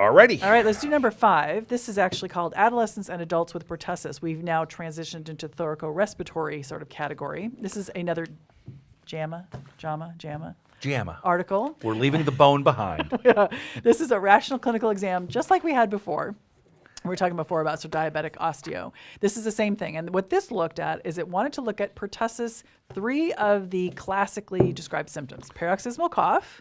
Alrighty. All right, let's do number 5. This is actually called Adolescents and Adults with Pertussis. We've now transitioned into thoraco-respiratory sort of category. This is another JAMA article. We're leaving the bone behind. Yeah. This is a rational clinical exam, just like we had before. We were talking before about diabetic osteo. This is the same thing. And what this looked at is it wanted to look at pertussis, 3 of the classically described symptoms: paroxysmal cough,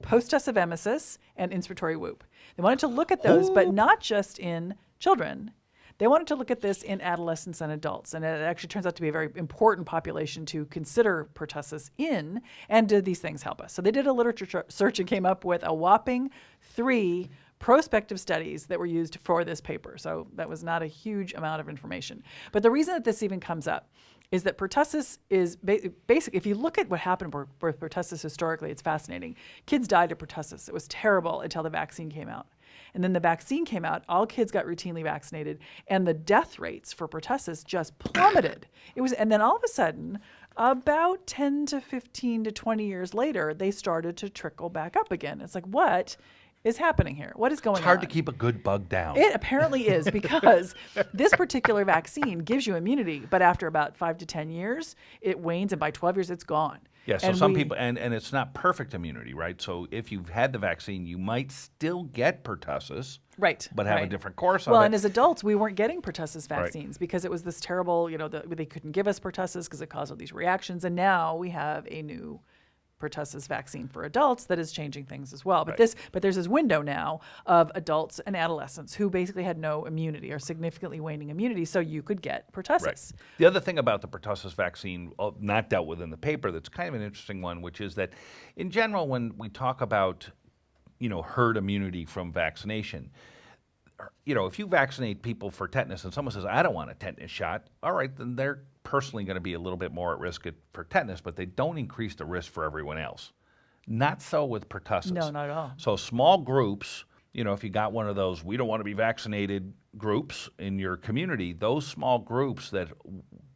post-tussive emesis, and inspiratory whoop. They wanted to look at those, but not just in children. They wanted to look at this in adolescents and adults. And it actually turns out to be a very important population to consider pertussis in. And do these things help us? So they did a literature search and came up with a whopping 3 prospective studies that were used for this paper. So that was not a huge amount of information. But the reason that this even comes up is that pertussis is basically, if you look at what happened with pertussis historically, it's fascinating. Kids died of pertussis. It was terrible until the vaccine came out. And then the vaccine came out, all kids got routinely vaccinated, and the death rates for pertussis just plummeted. And then all of a sudden, about 10 to 15 to 20 years later, they started to trickle back up again. It's like, what is happening here? What is going on? It's hard to keep a good bug down. It apparently is, because this particular vaccine gives you immunity, but after about 5 to 10 years, it wanes, and by 12 years, it's gone. Yeah, so some people, and it's not perfect immunity, right? So if you've had the vaccine, you might still get pertussis, right, but have a different course Well, of it. and as adults, we weren't getting pertussis vaccines because it was this terrible, they couldn't give us pertussis because it caused all these reactions, and now we have a new pertussis vaccine for adults that is changing things as well. But there's this window now of adults and adolescents who basically had no immunity or significantly waning immunity, so you could get pertussis. Right. The other thing about the pertussis vaccine, not dealt with in the paper, that's kind of an interesting one, which is that in general, when we talk about, herd immunity from vaccination, if you vaccinate people for tetanus and someone says, I don't want a tetanus shot, all right, then they're personally going to be a little bit more at risk for tetanus, but they don't increase the risk for everyone else. Not so with pertussis. No, not at all. So small groups, if you got one of those, we don't want to be vaccinated groups in your community, those small groups that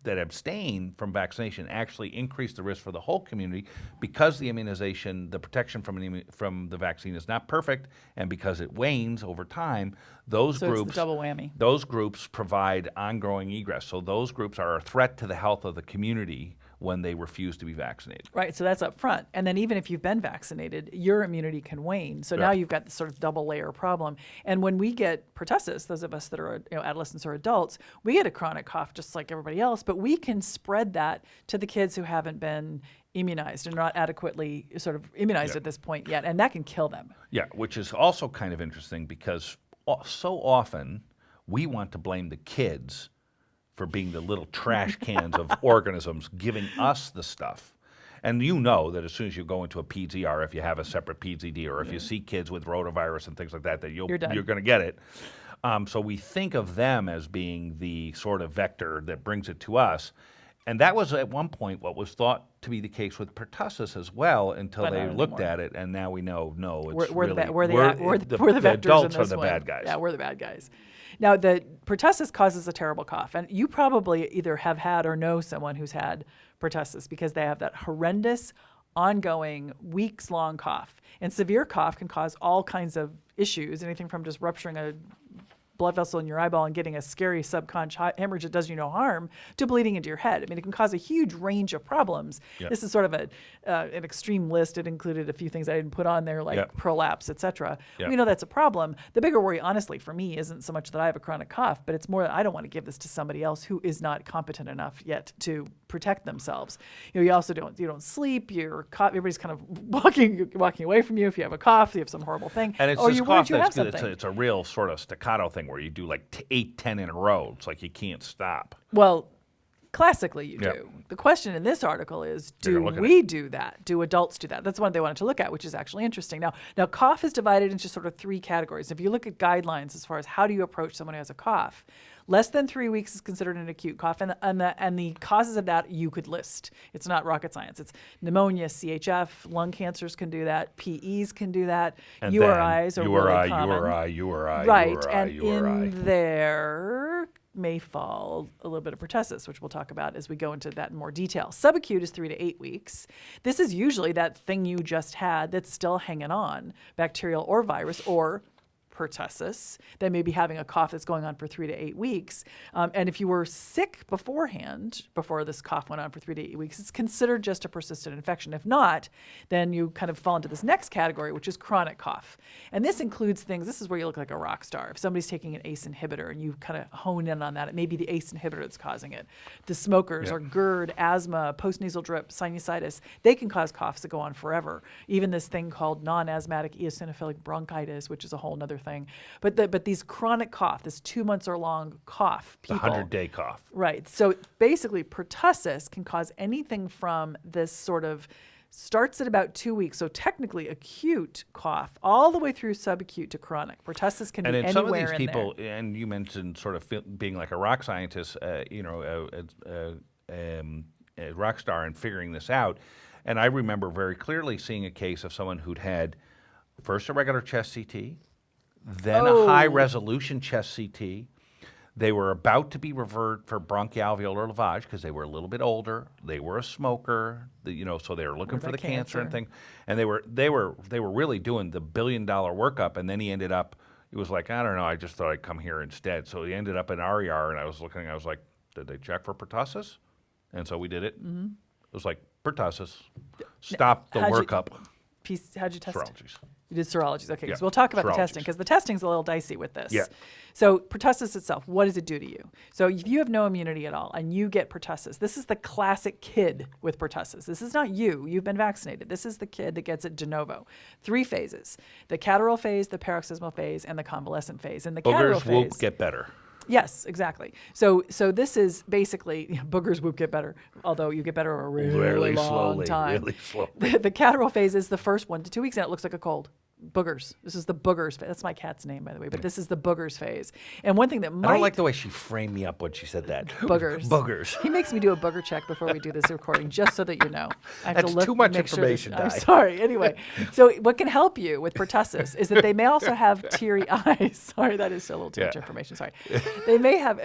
abstain from vaccination actually increase the risk for the whole community, because the immunization, the protection from the vaccine is not perfect, and because it wanes over time, those groups, it's the double whammy. Those groups provide ongoing egress. So those groups are a threat to the health of the community when they refuse to be vaccinated. Right, so that's up front. And then even if you've been vaccinated, your immunity can wane. So now you've got this sort of double layer problem. And when we get pertussis, those of us that are adolescents or adults, we get a chronic cough just like everybody else, but we can spread that to the kids who haven't been immunized and not adequately sort of immunized at this point yet, and that can kill them. Yeah, which is also kind of interesting, because so often we want to blame the kids for being the little trash cans of organisms giving us the stuff. And you know that as soon as you go into a peds ER, if you have a separate peds ED, or if you see kids with rotavirus and things like that, you're going to get it. So we think of them as being the sort of vector that brings it to us. And that was at one point what was thought to be the case with pertussis as well, until they looked at it, and now we know, no, it's we're the the vectors adults in this are the one. bad guys. Yeah, we're the bad guys. Now, the pertussis causes a terrible cough, and you probably either have had or know someone who's had pertussis, because they have that horrendous, ongoing, weeks-long cough. And severe cough can cause all kinds of issues, anything from just rupturing a blood vessel in your eyeball and getting a scary subconch hemorrhage that does you no harm, to bleeding into your head. I mean, it can cause a huge range of problems. Yep. This is sort of an extreme list. It included a few things I didn't put on there, like prolapse, et cetera. Yep. We know that's a problem. The bigger worry, honestly, for me, isn't so much that I have a chronic cough, but it's more that I don't want to give this to somebody else who is not competent enough yet to protect themselves. You also don't sleep. Everybody's kind of walking away from you if you have a cough. You have some horrible thing. And it's or this you're cough worried you have that's something. it's a real sort of staccato thing where you do like 8, 10 in a row. It's like you can't stop. Well, classically you do. The question in this article is, do we do that? Do adults do that? That's one they wanted to look at, which is actually interesting. Now, cough is divided into sort of 3 categories. If you look at guidelines as far as how do you approach someone who has a cough, less than 3 weeks is considered an acute cough, and the causes of that you could list. It's not rocket science. It's pneumonia, CHF, lung cancers can do that, PEs can do that, and URIs are really common. URI, right, and in there may fall a little bit of pertussis, which we'll talk about as we go into that in more detail. Subacute is 3 to 8 weeks. This is usually that thing you just had that's still hanging on, bacterial or virus or pertussis that may be having a cough that's going on for 3 to 8 weeks. And if you were sick beforehand, before this cough went on for 3 to 8 weeks, it's considered just a persistent infection. If not, then you kind of fall into this next category, which is chronic cough. And this includes things, this is where you look like a rock star. If somebody's taking an ACE inhibitor and you kind of hone in on that, it may be the ACE inhibitor that's causing it. The smokers or GERD, asthma, postnasal drip, sinusitis, they can cause coughs that go on forever. Even this thing called non-asthmatic eosinophilic bronchitis, which is a whole nother thing. But these chronic cough, this 2 months or long cough, The people. 100-day cough. Right. So basically, pertussis can cause anything from this sort of starts at about 2 weeks. So technically acute cough all the way through subacute to chronic. Pertussis can And be in anywhere some of these in people, there. and you mentioned sort of being like a rock scientist, a rock star and figuring this out. And I remember very clearly seeing a case of someone who'd had first a regular chest CT, then a high-resolution chest CT. They were about to be referred for bronchoalveolar lavage because they were a little bit older. They were a smoker, so they were looking for the cancer and thing. And they were really doing the billion-dollar workup. And then he ended up. It was like, I don't know. I just thought I'd come here instead. So he ended up in RER, and I was looking. I was like, did they check for pertussis? And so we did it. Mm-hmm. It was like pertussis. Stop the workup. How'd you test it? Serologies. You did serologies. Okay, Yeah, so we'll talk about the serologies. testing because the testing's a little dicey with this. Yeah. So pertussis itself, what does it do to you? So if you have no immunity at all and you get pertussis, this is the classic kid with pertussis. This is not you. You've been vaccinated. This is the kid that gets it de novo. 3 phases: the catarrhal phase, the paroxysmal phase, and the convalescent phase. And the catarrhal Boogers phase. whoop get better. Yes, exactly. So this is basically boogers whoop get better, although you get better over a really long slowly, time. really slowly. The catarrhal phase is the first 1 to 2 weeks, and it looks like a cold. Boogers. This is the boogers phase. That's my cat's name, by the way, but this is the boogers phase. And one thing that I don't like the way she framed me up when she said that. Boogers. Boogers. He makes me do a booger check before we do this recording, just so that you know. I have That's to look too and much make sure information, I'm Di. sorry. Anyway, so what can help you with pertussis is that they may also have teary eyes. Sorry, that is a little too much information. Sorry. They may have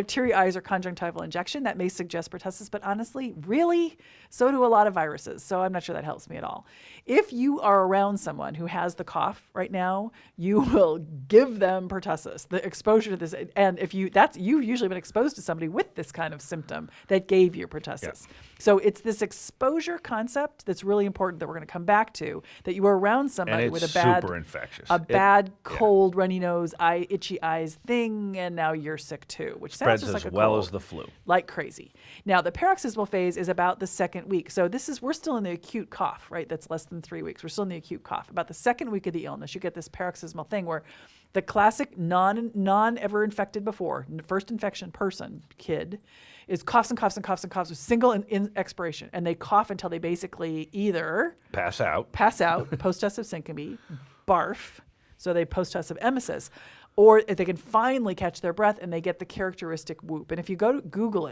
teary eyes or conjunctival injection. That may suggest pertussis, but honestly, really, so do a lot of viruses. So I'm not sure that helps me at all. If you are around someone who has the cough right now, you will give them pertussis. The exposure to this, and if you've usually been exposed to somebody with this kind of symptom that gave you pertussis. Yeah. So it's this exposure concept that's really important that we're going to come back to. That you were around somebody And with it's a bad, super infectious. bad cold, runny nose, itchy eyes thing, and now you're sick too, which Spreads sounds just as like a well cold. as the flu. Like crazy. Now, the paroxysmal phase is about the second week. So we're still in the acute cough, right? That's less than 3 weeks. We're still in the acute cough. About the second week of the illness, you get this paroxysmal thing where the classic non ever infected before, first infection person, kid, is coughs and coughs and coughs and coughs with single in expiration. And they cough until they basically either Pass out. post-tussive syncope, barf, so they post-tussive emesis, or if they can finally catch their breath and they get the characteristic whoop. And if you go to Google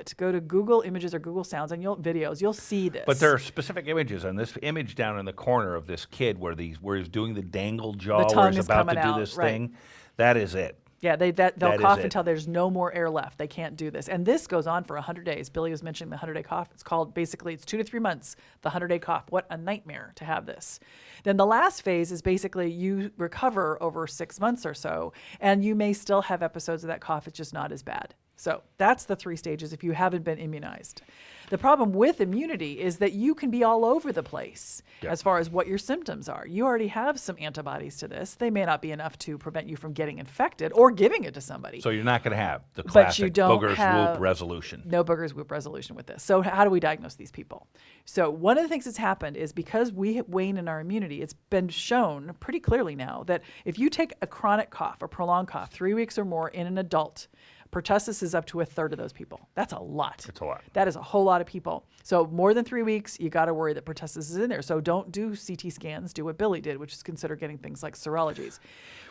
Images or Google Sounds and you'll see this. But there are specific images, and this image down in the corner of this kid where he's doing the dangle jaw, The where tongue he's is about to coming do out, this right. thing, that is it. Yeah, they'll That is cough it. until there's no more air left. They can't do this. And this goes on for 100 days. Billy was mentioning the 100-day cough. It's called, basically, it's 2 to 3 months, the 100-day cough. What a nightmare to have this. Then the last phase is basically you recover over 6 months or so, and you may still have episodes of that cough. It's just not as bad. So that's the 3 stages if you haven't been immunized. The problem with immunity is that you can be all over the place as far as what your symptoms are. You already have some antibodies to this. They may not be enough to prevent you from getting infected or giving it to somebody. So you're not going to have the But classic you don't boogers have whoop resolution. No boogers whoop resolution with this. So how do we diagnose these people? So one of the things that's happened is because we wane in our immunity, it's been shown pretty clearly now that if you take a chronic cough, a prolonged cough, 3 weeks or more in an adult, pertussis is up to 1/3 of those people. That's a lot. It's a lot. That is a whole lot of people. So more than 3 weeks, you got to worry that pertussis is in there. So don't do CT scans. Do what Billy did, which is consider getting things like serologies.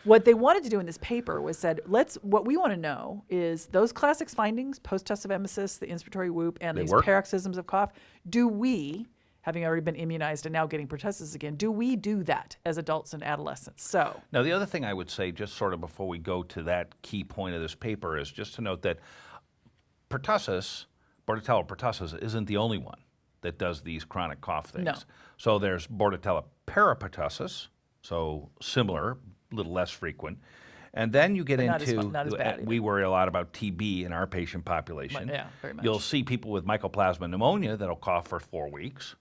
What they wanted to do in this paper was said, what we want to know is those classic findings, post-tussive emesis, the inspiratory whoop, and these paroxysms of cough, do we, having already been immunized and now getting pertussis again, do we do that as adults and adolescents? So Now, the other thing I would say, just sort of before we go to that key point of this paper, is just to note that pertussis, Bordetella pertussis, isn't the only one that does these chronic cough things. No. So there's Bordetella parapertussis, so similar, little less frequent. And then you get But not as into, fun- not as bad either. we worry a lot about TB in our patient population. Yeah, very much. You'll see people with mycoplasma pneumonia that'll cough for 4 weeks.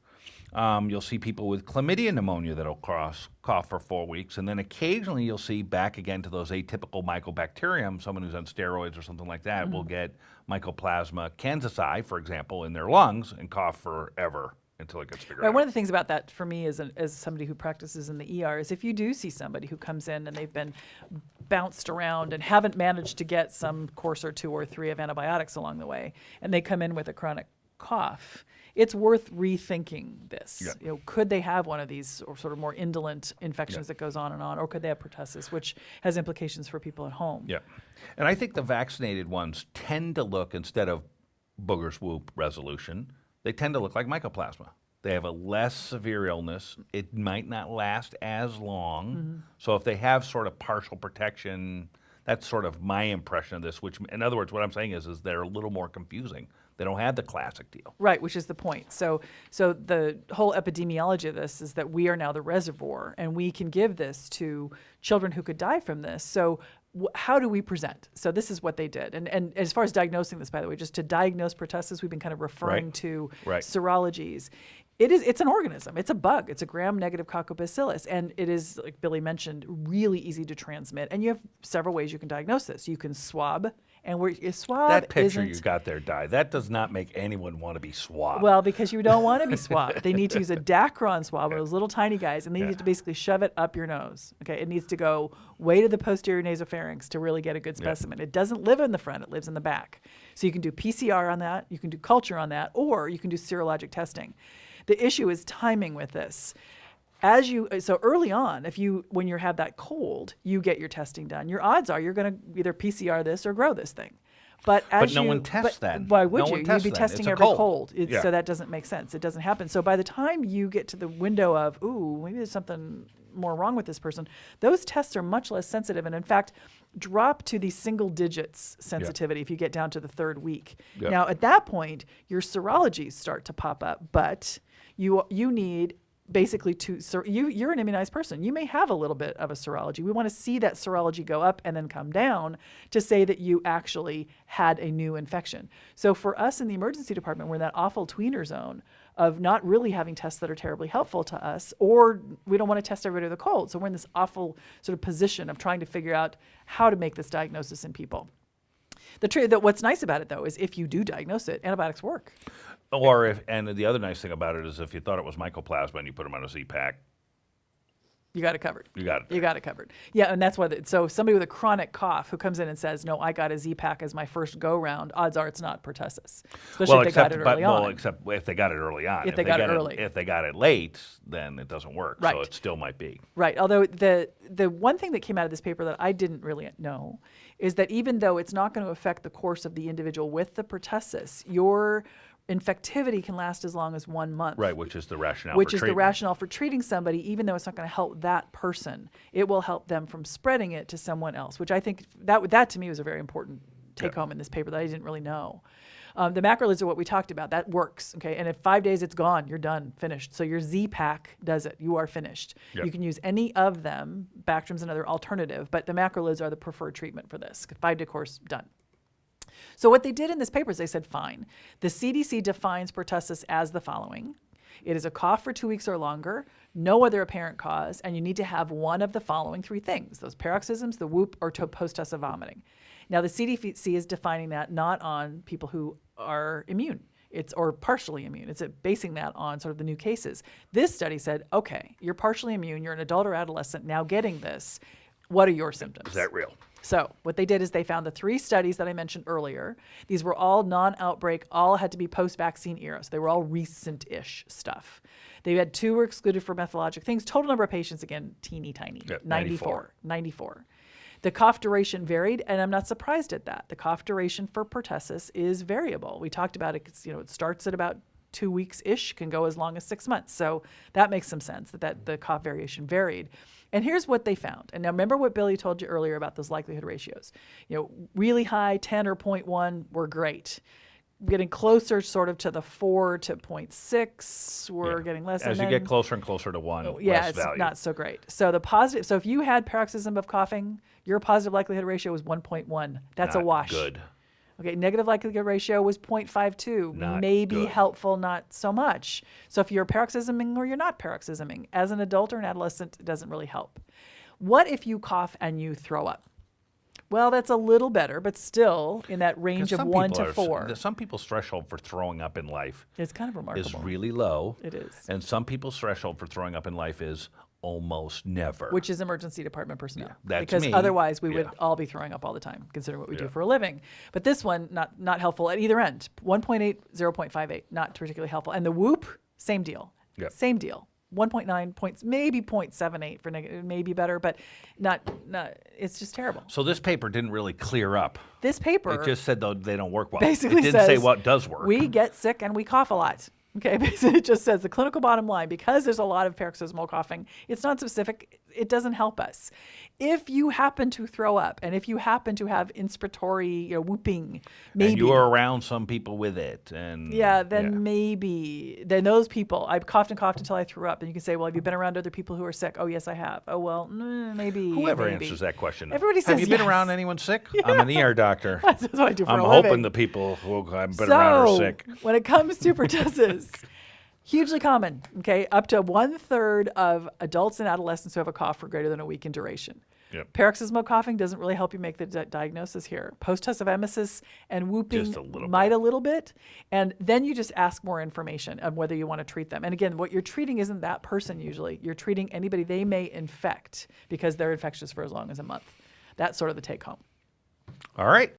You'll see people with chlamydia pneumonia that'll cough for 4 weeks. And then occasionally you'll see back again to those atypical mycobacterium, someone who's on steroids or something like that will get mycoplasma kansasi, for example, in their lungs and cough forever until it gets figured Right, out. one of the things about that for me as somebody who practices in the ER is if you do see somebody who comes in and they've been bounced around and haven't managed to get some course or 2 or 3 of antibiotics along the way, and they come in with a chronic cough, it's worth rethinking this. Yeah. You know, could they have one of these or sort of more indolent infections that goes on and on, or could they have pertussis, which has implications for people at home? Yeah. And I think the vaccinated ones tend to look, instead of booger swoop resolution, they tend to look like mycoplasma. They have a less severe illness. It might not last as long. So if they have sort of partial protection, that's sort of my impression of this, which, in other words, what I'm saying is they're a little more confusing. They don't have the classic deal. Right, which is the point. So the whole epidemiology of this is that we are now the reservoir, and we can give this to children who could die from this. So how do we present? So this is what they did. And as far as diagnosing this, by the way, just to diagnose pertussis, we've been kind of referring to serologies. It's an organism. It's a bug. It's a gram-negative coccobacillus. And it is, like Billy mentioned, really easy to transmit. And you have several ways you can diagnose this. You can swab. And swab That picture isn't, you got there, Di, that does not make anyone want to be swabbed. well, because you don't want to be swabbed. They need to use a Dacron swab, those little tiny guys, and they need to basically shove it up your nose. Okay, it needs to go way to the posterior nasopharynx to really get a good specimen. It doesn't live in the front; it lives in the back. So you can do PCR on that, you can do culture on that, or you can do serologic testing. The issue is timing with this. So early on, when you have that cold, you get your testing done. Your odds are you're going to either PCR this or grow this thing. But no one tests that. Why would No you? one You'd tests be then. testing It's a every cold. cold. Yeah. So that doesn't make sense. It doesn't happen. So by the time you get to the window of, ooh, maybe there's something more wrong with this person, those tests are much less sensitive, and in fact drop to the single digits sensitivity if you get down to the 3rd week. Now at that point, your serologies start to pop up, but you need basically you're an immunized person. You may have a little bit of a serology. We want to see that serology go up and then come down to say that you actually had a new infection. So for us in the emergency department, we're in that awful tweener zone of not really having tests that are terribly helpful to us, or we don't want to test everybody with a cold. So we're in this awful sort of position of trying to figure out how to make this diagnosis in people. What's nice about it, though, is if you do diagnose it, antibiotics work. And the other nice thing about it is if you thought it was mycoplasma and you put them on a Z-Pack, you got it covered. You got it there. You got it covered. Yeah, and that's why. So somebody with a chronic cough who comes in and says, "No, I got a Z-Pack as my first go-round," odds are it's not pertussis, especially if they got it early on. except if they got it early on. If they got it early. If they got it late, then it doesn't work. Right. So it still might be. Right. Although the one thing that came out of this paper that I didn't really know is that even though it's not going to affect the course of the individual with the pertussis, your infectivity can last as long as 1 month. Right, which is the rationale Which for is the treatment. rationale for treating somebody, even though it's not going to help that person. It will help them from spreading it to someone else, which I think that to me was a very important take home in this paper that I didn't really know. The macrolides are what we talked about. That works, okay? And in 5 days, it's gone. You're done, finished. So your Z-Pack does it. You are finished. Yep. You can use any of them. Bactrim's another alternative, but the macrolides are the preferred treatment for this. 5-day course, done. So what they did in this paper is they said, fine, the CDC defines pertussis as the following. It is a cough for 2 weeks or longer, no other apparent cause, and you need to have one of the following 3 things, those paroxysms, the whoop, or post-tussive vomiting. Now, the CDC is defining that not on people who are immune, or partially immune. It's basing that on sort of the new cases. This study said, okay, you're partially immune, you're an adult or adolescent now getting this. What are your symptoms? Is that real? So what they did is they found the 3 studies that I mentioned earlier. These were all non-outbreak, all had to be post-vaccine era. So they were all recent-ish stuff. They had 2 were excluded for methodologic things. Total number of patients, again, teeny tiny, Yeah, 94. The cough duration varied, and I'm not surprised at that. The cough duration for pertussis is variable. We talked about it, it starts at about 2 weeks-ish, can go as long as 6 months. So that makes some sense that the cough variation varied. And here's what they found. And now remember what Billy told you earlier about those likelihood ratios. Really high, 10 or 0.1 were great. getting closer sort of to the 4 to 0.6. We're getting less. As and you then, get closer and closer to 1, yeah, less it's value. not so great. So the positive, so if you had paroxysm of coughing, your positive likelihood ratio was 1.1. That's a Not wash. good. Okay, negative likelihood ratio was 0.52. Not Maybe good. helpful, not so much. So if you're paroxysming or you're not paroxysming, as an adult or an adolescent, it doesn't really help. What if you cough and you throw up? Well, that's a little better, but still in that range of 1 to 4. Some people's threshold for throwing up in life It's kind of remarkable. is really low. It is. And some people's threshold for throwing up in life is almost never. Which is emergency department personnel. that's because me. otherwise we would Yeah. all be throwing up all the time, considering what we do Yeah. for a living. But this one, not helpful at either end. 1.8, 0.58, not particularly helpful. And the whoop, same deal. Yep. Same deal. 1.9 points, maybe 0.78 for negative, maybe better, but not. It's just terrible. So this paper didn't really clear up. This paper It just said though they don't work well. basically it didn't say says what does work. We get sick and we cough a lot. Okay, basically it just says the clinical bottom line, because there's a lot of paroxysmal coughing, it's not specific, it doesn't help us. If you happen to throw up and if you happen to have inspiratory whooping, maybe. And you're around some people with it. And Then maybe. Then those people, I've coughed and coughed until I threw up. And you can say, well, have you been around other people who are sick? Oh, yes, I have. Oh, well, maybe. Whoever maybe. answers that question. Everybody Have says you been yes. around anyone sick? I'm an ER doctor. That's what I do for I'm a hoping living. the people who have been around are sick. When it comes to pertussis, hugely common, okay? Up to 1/3 of adults and adolescents who have a cough for greater than a week in duration. Yep. Paroxysmal coughing doesn't really help you make the diagnosis here. Post-tussive emesis and whooping Just a little might bit. a little bit. And then you just ask more information on whether you want to treat them. And again, what you're treating isn't that person usually. You're treating anybody they may infect because they're infectious for as long as a month. That's sort of the take home. All right.